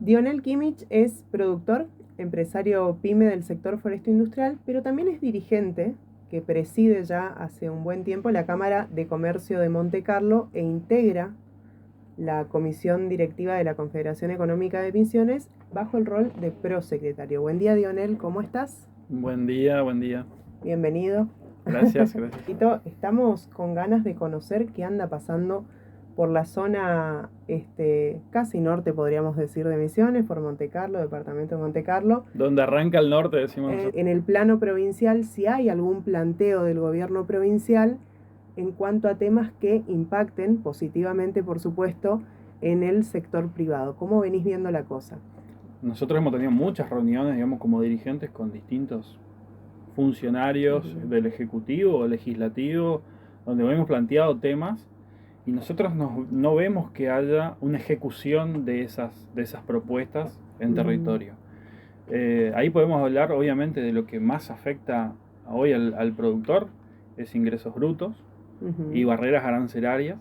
Dionel Kimmich es productor, empresario pyme del sector forestal industrial, pero también es dirigente que preside ya hace un buen tiempo la Cámara de Comercio de Monte Carlo e integra la comisión directiva de la Confederación Económica de Misiones bajo el rol de prosecretario. Buen día, Dionel, ¿cómo estás? Buen día, buen día. Bienvenido. Gracias, gracias. Estamos con ganas de conocer qué anda pasando por la zona casi norte, podríamos decir, de Misiones, por Monte Carlo, departamento de Monte Carlo. Donde arranca el norte, decimos nosotros. En el plano provincial, si hay algún planteo del gobierno provincial en cuanto a temas que impacten positivamente, por supuesto, en el sector privado. ¿Cómo venís viendo la cosa? Nosotros hemos tenido muchas reuniones, digamos, como dirigentes con distintos funcionarios del Ejecutivo o Legislativo, donde hemos planteado temas y nosotros no vemos que haya una ejecución de esas propuestas en territorio. Ahí podemos hablar, obviamente, de lo que más afecta hoy al productor, es ingresos brutos y barreras arancelarias,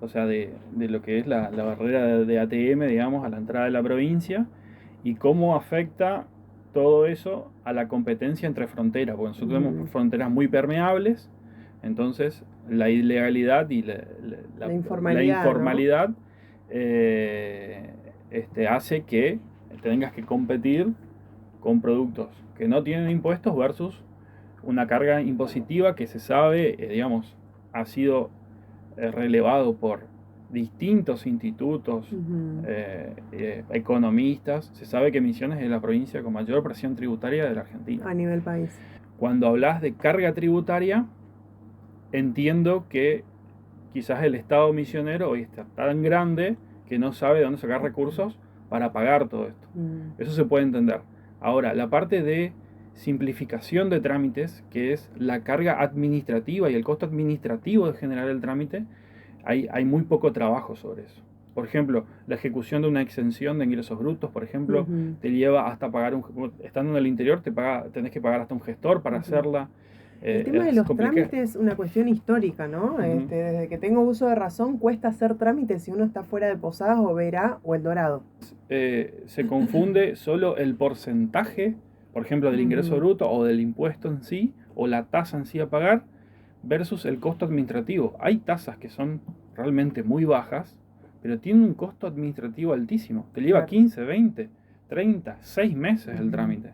o sea, de lo que es la barrera de ATM, digamos, a la entrada de la provincia, y cómo afecta todo eso a la competencia entre fronteras, porque nosotros tenemos fronteras muy permeables, entonces la ilegalidad y la informalidad, ¿no? Hace que tengas que competir con productos que no tienen impuestos versus una carga impositiva que se sabe, digamos, ha sido relevado por distintos institutos, economistas. Se sabe que Misiones es la provincia con mayor presión tributaria de la Argentina. A nivel país. Cuando hablas de carga tributaria, entiendo que quizás el Estado misionero hoy está tan grande que no sabe de dónde sacar recursos para pagar todo esto. Eso se puede entender. Ahora, la parte de simplificación de trámites, que es la carga administrativa y el costo administrativo de generar el trámite, hay muy poco trabajo sobre eso. Por ejemplo, la ejecución de una exención de ingresos brutos, por ejemplo, te lleva hasta pagar estando en el interior, tenés que pagar hasta un gestor para hacerla. El tema de los trámites es una cuestión histórica, ¿no? Desde que tengo uso de razón, cuesta hacer trámites si uno está fuera de Posadas o Verá o El Dorado. Se confunde solo el porcentaje, por ejemplo, del ingreso bruto o del impuesto en sí, o la tasa en sí a pagar, versus el costo administrativo. Hay tasas que son realmente muy bajas, pero tienen un costo administrativo altísimo. Te lleva 15, 20, 30, 6 meses el trámite.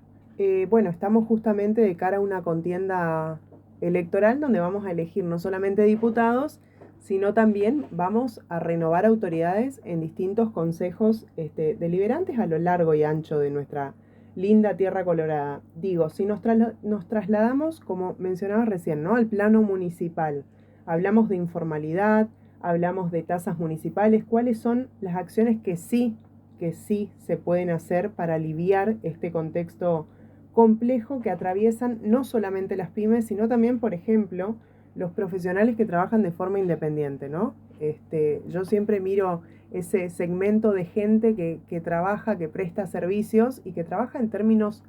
Bueno, estamos justamente de cara a una contienda electoral donde vamos a elegir no solamente diputados, sino también vamos a renovar autoridades en distintos consejos deliberantes a lo largo y ancho de nuestra linda tierra colorada. Digo, si nos trasladamos, como mencionabas recién, ¿no?, al plano municipal, hablamos de informalidad, hablamos de tasas municipales. ¿Cuáles son las acciones que sí se pueden hacer para aliviar este contexto complejo que atraviesan no solamente las pymes, sino también, por ejemplo, los profesionales que trabajan de forma independiente, ¿no? Yo siempre miro ese segmento de gente que trabaja, que presta servicios y que trabaja en términos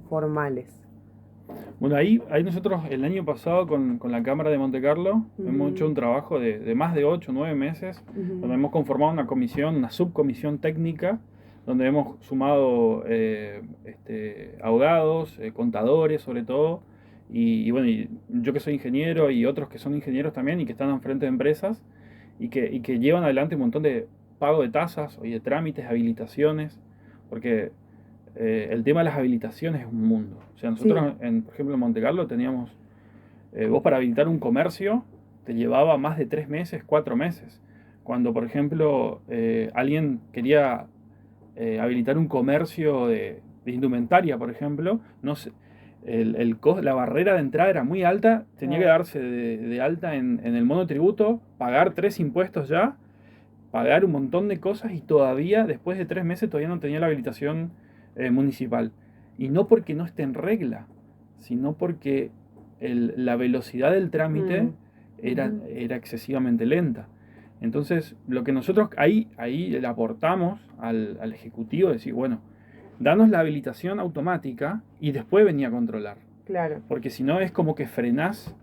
formales. Bueno, ahí nosotros el año pasado con la Cámara de Monte Carlo hemos hecho un trabajo de más de 8 o 9 meses, donde hemos conformado una comisión, una subcomisión técnica, donde hemos sumado abogados, contadores sobre todo, y bueno, y yo que soy ingeniero y otros que son ingenieros también y que están al frente de empresas y que llevan adelante un montón de pago de tasas y de trámites, habilitaciones, porque el tema de las habilitaciones es un mundo. O sea, nosotros, por ejemplo, en Monte Carlo teníamos, vos para habilitar un comercio te llevaba más de 3 meses, 4 meses. Cuando, por ejemplo, alguien quería habilitar un comercio de indumentaria, por ejemplo, no sé, la barrera de entrada era muy alta, tenía que darse de alta en el monotributo, pagar 3 impuestos ya, pagar un montón de cosas y todavía, después de 3 meses, todavía no tenía la habilitación municipal. Y no porque no esté en regla, sino porque la velocidad del trámite era excesivamente lenta. Entonces, lo que nosotros ahí le aportamos al Ejecutivo, decir, bueno, danos la habilitación automática y después venía a controlar. Claro. Porque si no es como que frenás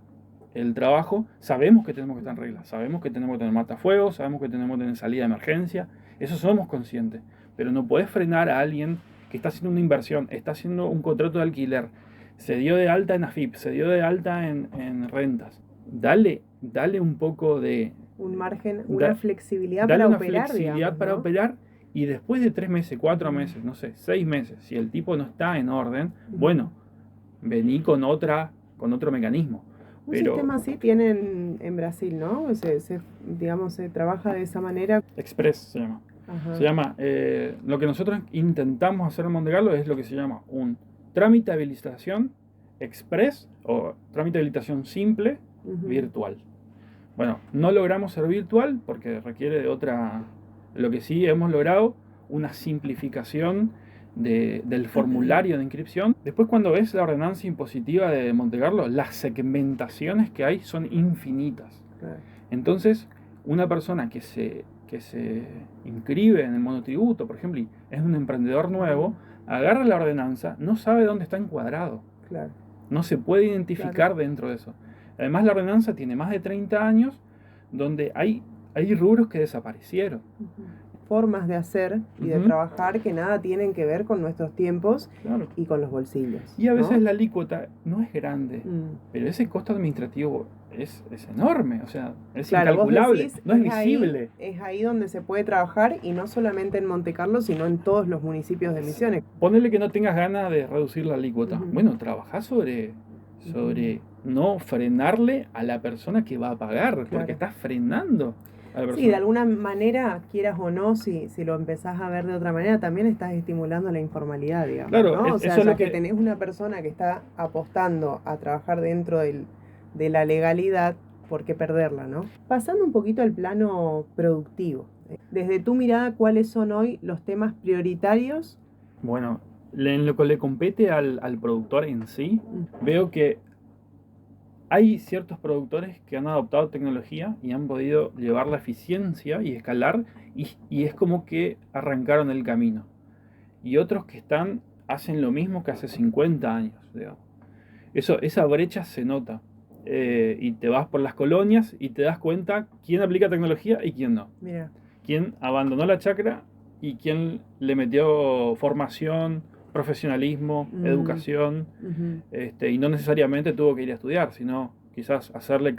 el trabajo. Sabemos que tenemos que estar en regla, sabemos que tenemos que tener matafuegos, sabemos que tenemos que tener salida de emergencia, eso somos conscientes, pero no podés frenar a alguien que está haciendo una inversión, está haciendo un contrato de alquiler, se dio de alta en AFIP, se dio de alta en rentas. Dale un poco de... Un margen, una flexibilidad dale para una operar, flexibilidad digamos, para ¿no? operar, y después de 3 meses, 4 meses, no sé, 6 meses, si el tipo no está en orden, bueno, vení con otro mecanismo. Un Pero sistema así tienen en Brasil, ¿no? Digamos, se trabaja de esa manera. Express se llama. Ajá. Se llama, lo que nosotros intentamos hacer en Monte Carlo es lo que se llama un trámite de habilitación express o trámite de habilitación simple virtual. Bueno, no logramos ser virtual porque requiere de otra... Lo que sí hemos logrado, una simplificación del formulario de inscripción. Después, cuando ves la ordenanza impositiva de Monte Carlo, las segmentaciones que hay son infinitas. Claro. Entonces, una persona que se inscribe en el monotributo, por ejemplo, y es un emprendedor nuevo, agarra la ordenanza, no sabe dónde está encuadrado. Claro. No se puede identificar dentro de eso. Además, la ordenanza tiene más de 30 años, donde hay rubros que desaparecieron. Formas de hacer y de trabajar que nada tienen que ver con nuestros tiempos y con los bolsillos. Y a veces la alícuota no es grande, pero ese costo administrativo es enorme, o sea, es incalculable, no es visible. Es ahí donde se puede trabajar, y no solamente en Monte Carlo, sino en todos los municipios de Misiones. Ponele que no tengas ganas de reducir la alícuota. Bueno, trabajá sobre no frenarle a la persona que va a pagar, porque estás frenando a la persona. Sí, de alguna manera, quieras o no, si lo empezás a ver de otra manera, también estás estimulando la informalidad, digamos. Claro, ¿no? O sea, eso ya es que tenés una persona que está apostando a trabajar dentro de la legalidad, ¿por qué perderla, no? Pasando un poquito al plano productivo, desde tu mirada, ¿cuáles son hoy los temas prioritarios? Bueno, en lo que le compete al productor en sí, veo que hay ciertos productores que han adoptado tecnología y han podido llevar la eficiencia y escalar, y es como que arrancaron el camino. Y otros que hacen lo mismo que hace 50 años, digamos. Esa brecha se nota. Y te vas por las colonias y te das cuenta quién aplica tecnología y quién no. Mira. Quién abandonó la chacra y quién le metió formación, profesionalismo, educación, y no necesariamente tuvo que ir a estudiar, sino quizás hacerle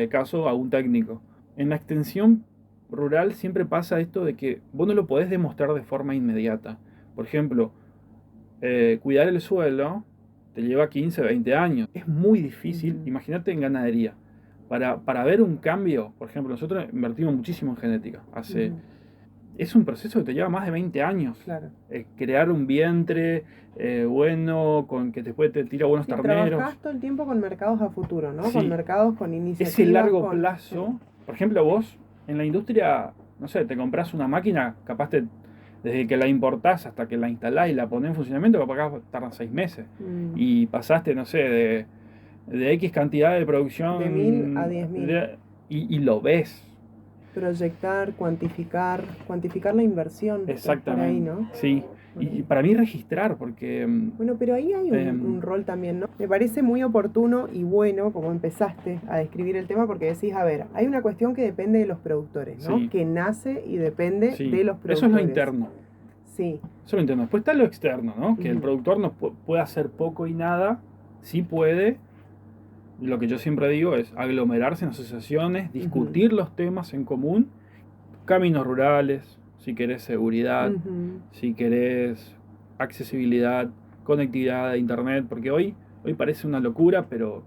caso a un técnico. En la extensión rural siempre pasa esto de que vos no lo podés demostrar de forma inmediata. Por ejemplo, cuidar el suelo te lleva 15, 20 años. Es muy difícil, imagínate en ganadería. Para ver un cambio, por ejemplo, nosotros invertimos muchísimo en genética. Es un proceso que te lleva más de 20 años. Claro. Crear un vientre bueno, con que después te tira buenos terneros. Trabajás todo el tiempo con mercados a futuro, ¿no? Sí. Con mercados, con iniciativas. Ese largo plazo. Por ejemplo, vos en la industria, no sé, te compras una máquina, capaz desde que la importás hasta que la instalás y la ponés en funcionamiento, capaz tardan 6 meses. Y pasaste, no sé, de X cantidad de producción. De 1000 a 10.000. Y lo ves. Proyectar, cuantificar la inversión. Exactamente. Por ahí, ¿no? Sí. Y para mí registrar, porque... Bueno, pero ahí hay un rol también, ¿no? Me parece muy oportuno y bueno como empezaste a describir el tema, porque decís, a ver, hay una cuestión que depende de los productores, ¿no? Sí. Que nace y depende de los productores. Eso es lo interno. Sí. Eso es lo interno. Después está lo externo, ¿no? Que el productor no puede hacer poco y nada, sí puede. Lo que yo siempre digo es aglomerarse en asociaciones, discutir los temas en común, caminos rurales, si querés seguridad, si querés accesibilidad, conectividad a internet, porque hoy parece una locura, pero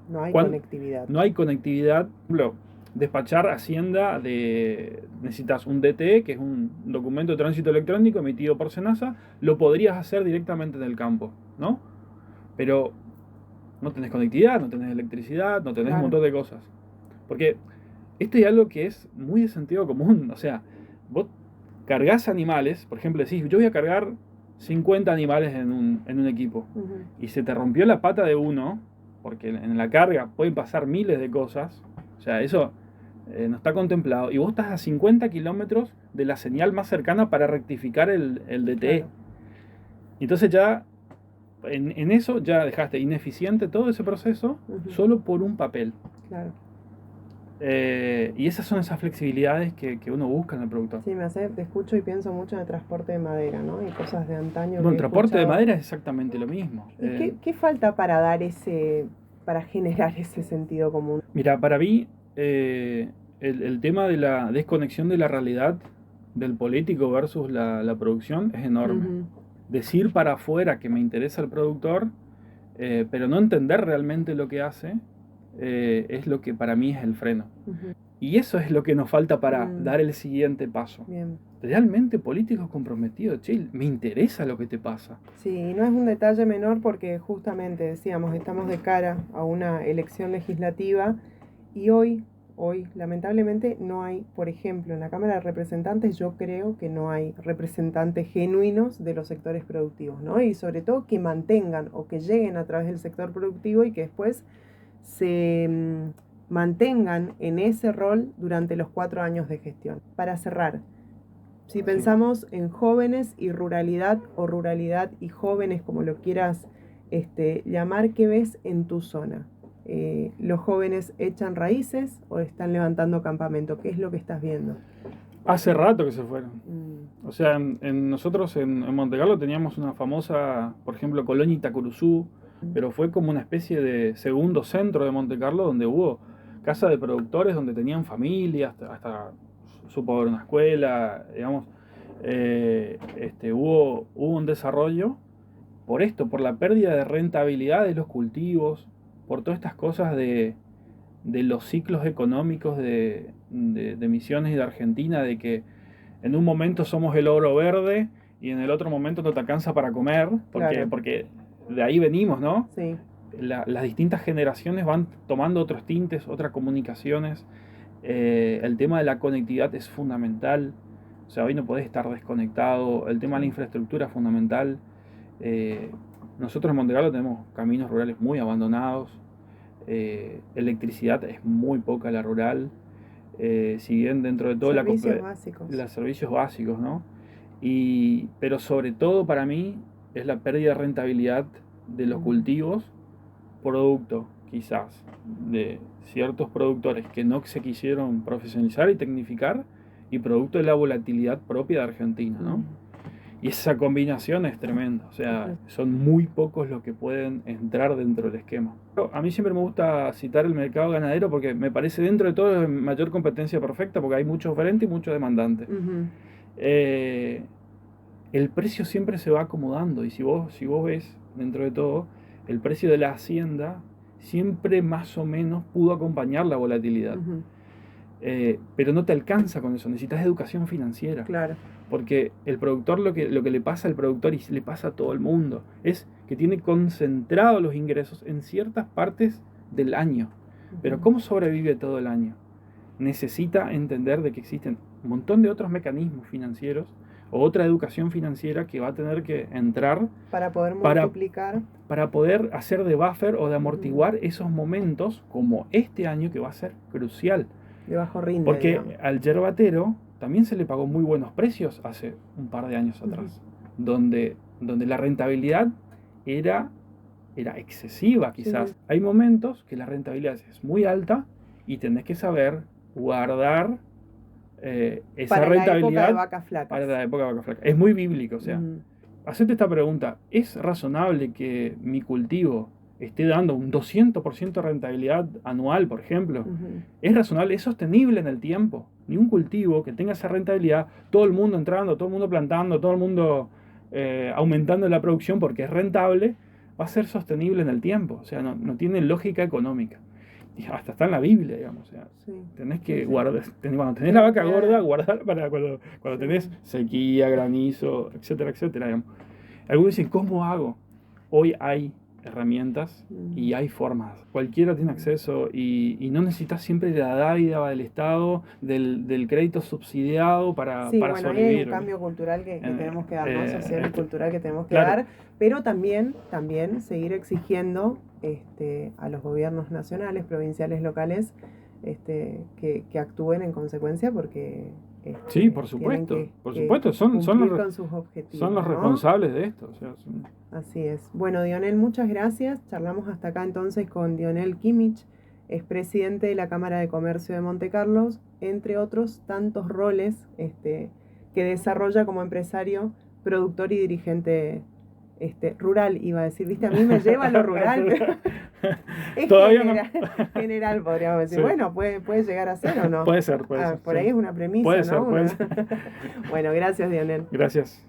no hay conectividad. No hay conectividad. Por ejemplo, despachar Hacienda necesitas un DTE, que es un documento de tránsito electrónico emitido por Senasa, lo podrías hacer directamente en el campo, ¿no? Pero no tenés conectividad, no tenés electricidad, no tenés un montón de cosas. Porque esto es algo que es muy de sentido común. O sea, vos cargás animales, por ejemplo, decís, yo voy a cargar 50 animales en un equipo. Y se te rompió la pata de uno, porque en la carga pueden pasar miles de cosas. O sea, eso no está contemplado. Y vos estás a 50 kilómetros de la señal más cercana para rectificar el DTE. Claro. Entonces ya... En eso ya dejaste ineficiente todo ese proceso solo por un papel. Claro. Y esas son esas flexibilidades que uno busca en el productor. Sí, te escucho y pienso mucho en el transporte de madera, ¿no? Y cosas de antaño Bueno, que el he transporte de escuchado. madera es exactamente lo mismo. ¿Y qué falta para para generar ese sentido común? Mira, para mí el tema de la desconexión de la realidad del político versus la producción es enorme. Ujú. Decir para afuera que me interesa el productor, pero no entender realmente lo que hace, es lo que para mí es el freno. Ujú. Y eso es lo que nos falta para dar el siguiente paso. Bien. Realmente políticos comprometidos, che, me interesa lo que te pasa. Sí, no es un detalle menor porque justamente decíamos, estamos de cara a una elección legislativa y hoy, lamentablemente no hay, por ejemplo, en la Cámara de Representantes yo creo que no hay representantes genuinos de los sectores productivos, ¿no? Y sobre todo que mantengan o que lleguen a través del sector productivo y que después se mantengan en ese rol durante los 4 años de gestión. Para cerrar, si pensamos en jóvenes y ruralidad o ruralidad y jóvenes, como lo quieras llamar, ¿qué ves en tu zona? ¿Los jóvenes echan raíces o están levantando campamento? ¿Qué es lo que estás viendo? Hace rato que se fueron. O sea, nosotros en Monte Carlo teníamos una famosa, por ejemplo, Colonia Itacuruzú, pero fue como una especie de segundo centro de Monte Carlo donde hubo casa de productores, donde tenían familia, hasta supo haber una escuela, digamos. Hubo un desarrollo por esto, por la pérdida de rentabilidad de los cultivos, por todas estas cosas de los ciclos económicos de Misiones y de Argentina, de que en un momento somos el oro verde y en el otro momento no te alcanza para comer, porque de ahí venimos, ¿no? Sí. Las distintas generaciones van tomando otros tintes, otras comunicaciones. El tema de la conectividad es fundamental. O sea, hoy no podés estar desconectado. El tema de la infraestructura es fundamental. Nosotros en Monte Carlo tenemos caminos rurales muy abandonados. Electricidad es muy poca la rural. Si bien dentro de todo los servicios básicos, ¿no? Pero sobre todo para mí es la pérdida de rentabilidad de los cultivos, producto quizás de ciertos productores que no se quisieron profesionalizar y tecnificar, y producto de la volatilidad propia de Argentina, ¿no? Y esa combinación es tremenda, o sea, son muy pocos los que pueden entrar dentro del esquema. A mí siempre me gusta citar el mercado ganadero porque me parece dentro de todo es mayor competencia perfecta porque hay mucho oferente y mucho demandante. El precio siempre se va acomodando y si vos ves dentro de todo, el precio de la hacienda siempre más o menos pudo acompañar la volatilidad. Pero no te alcanza con eso, necesitas educación financiera. Claro. Porque el productor, lo que le pasa al productor y le pasa a todo el mundo, es que tiene concentrados los ingresos en ciertas partes del año. Pero ¿cómo sobrevive todo el año? Necesita entender de que existen un montón de otros mecanismos financieros o otra educación financiera que va a tener que entrar para poder multiplicar, para poder hacer de buffer o de amortiguar esos momentos como este año que va a ser crucial. De bajo rinde, porque digamos. Al yerbatero también se le pagó muy buenos precios hace un par de años atrás, donde la rentabilidad era excesiva quizás. Hay momentos que la rentabilidad es muy alta y tenés que saber guardar esa para rentabilidad la época de vacas flacas. Para la época de vacas flacas. Es muy bíblico, o sea, hacete esta pregunta, ¿es razonable que mi cultivo esté dando un 200% de rentabilidad anual, por ejemplo? ¿Es razonable? ¿Es sostenible en el tiempo? Ni un cultivo que tenga esa rentabilidad, todo el mundo entrando, todo el mundo plantando, todo el mundo aumentando la producción porque es rentable, va a ser sostenible en el tiempo. O sea, no tiene lógica económica. Y hasta está en la Biblia, digamos. O sea, tenés que guardar, cuando tenés la vaca gorda, guardar para cuando tenés sequía, granizo, etcétera, etcétera. Digamos. Algunos dicen, ¿cómo hago? Hoy hay herramientas y hay formas. Cualquiera tiene acceso y no necesitas siempre de la dádiva del Estado, del crédito subsidiado para sobrevivir. Hay un cambio cultural que tenemos que dar, ¿no? Social y cultural que tenemos que dar, pero también seguir exigiendo a los gobiernos nacionales, provinciales, locales, que actúen en consecuencia porque sí, por supuesto, son los responsables de esto. O sea, Así es. Bueno, Dionel, muchas gracias. Charlamos hasta acá entonces con Dionel Kimmich, es presidente de la Cámara de Comercio de Monte Carlos, entre otros tantos roles que desarrolla como empresario, productor y dirigente rural, iba a decir, viste, a mí me lleva a lo rural, pero es Todavía general, no. general, podríamos decir. Sí. Bueno, puede llegar a ser o no. Puede ser, puede ser. Por Sí. ahí es una premisa, Puede ¿no? ser, puede ser. Bueno, gracias, Dionel. Gracias.